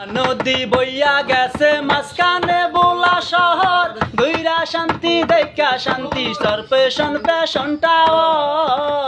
নদী বইয়া গেছে মাঝখানে বোলা শহর, ঘুইরা শান্তি দেখা শান্তি সরপেশন পেশন টাওয়ার।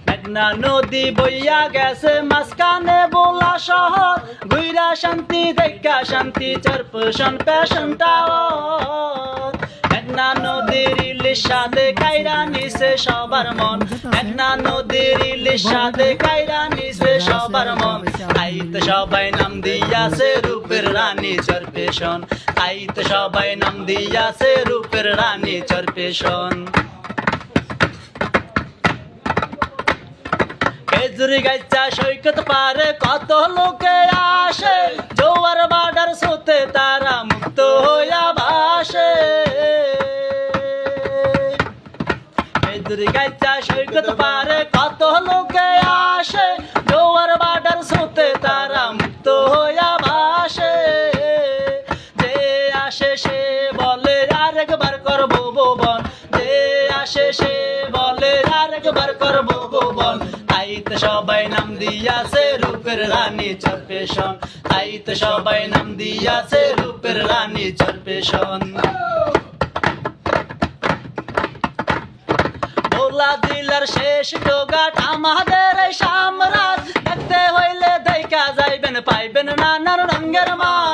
মেঘনা নদী বইয়া গেছে মাঝখানে বোলা শহর, ঘুইরা শান্তি দেখা শান্তি সরপেশন পেশন টাওয়ার। মেঘনা নদীর ইলিশ সাদে কাইরা নিছে সবার মন, মেঘনা নদীর ইলিশ সাদে কাইরা নিছে সবার মন। আইতে সবাই নাম দিয়াছে রূপের রানী চরপেশন, আইতে সবাই নাম দিয়াছে রূপের রানী চরপেশন। খেজুরি গাইচা সৈকত পারে কত লোকে আসে, জোয়ার বাডার সোতে তারা মুক্ত হইয়া ভাসে। খেজুরি গাইচা সৈকত পারে কত লোকে আসে, জোয়ার বাডার সোতে তারা মুক্ত হইয়া ভাসে। যে আসে সে বলে আরেকবার করবো ভুবন, যে আসে সে বলে আরেকবার করবো ভুবন। তাইতে সবাই নাম দিয়াছে রূপের রানী চরপেশন, তাইতে সবাই নাম দিয়াছে রূপের রানী চরপেশন। ভোলা দিলার শেষ ডোগাট আমাদের এই সাম্রাজ্য, দেখতে হইলে দেখা যাইবেন পাইবেন নানান রঙের মাছ।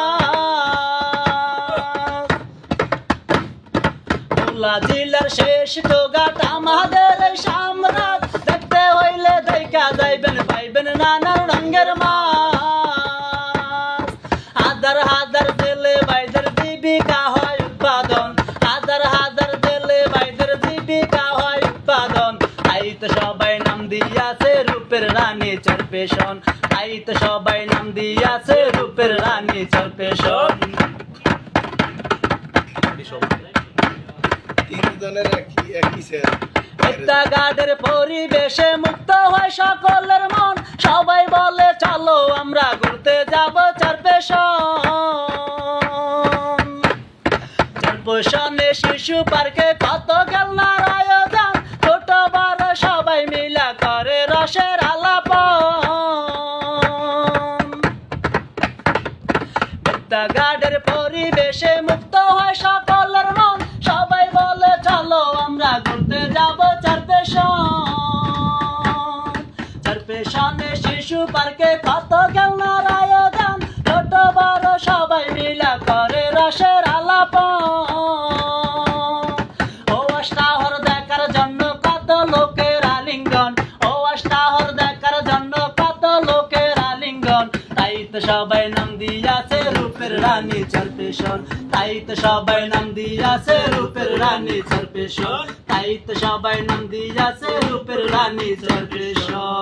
ভোলা দিলার শেষ ডোগাট আমাদের এই সাম্রাজ্য, দেখতে হইলে দেখা যাইবেন পাইবেন নানান রঙের মাছ। হাজার হাজার জেলে বাইদের জীবিকা হয় উৎপাদন, হাজার হাজার জেলে বাইদের জীবিকা হয় উৎপাদন। তাইতে সবাই নাম দিয়াছে রূপের রানী চরপেশন, তাইতে সবাই নাম দিয়াছে রূপের রানী চরপেশন। গাডের পরিবেশে মুক্ত হয় সকলের মন, সবাই বলে চলো আমরা ঘুরতে যাব চরপেশন। চরপেশনে শিশু পার্কে কত খেলনার আয়োজন, ছোট বড় সবাই মিলা করে রসের আলাপন। গাডের পরিবেশে মুক্ত হয় সকলের মন, সবাই বলে চলো আমরা ঘুরতে যাব চরপেশন। চরপেশনে শিশু পার্কে কত খেলনার আয়োজন, ছোট বড় সবাই মিলা করে রসের আলাপন। ও অষ্টাহর দেখার জন্য কত লোকের আলিঙ্গন, ও অষ্টাহর দেখার জন্য কত লোকের আলিঙ্গন। তাইতে সবাই নাম দিয়াছে রূপের রানী চরপেশন, তাইতে সবাই নাম দিয়াছে রূপের রানী চরপেশন, তাইতে সবাই নাম দিয়াছে রূপের রানী চরপেশন।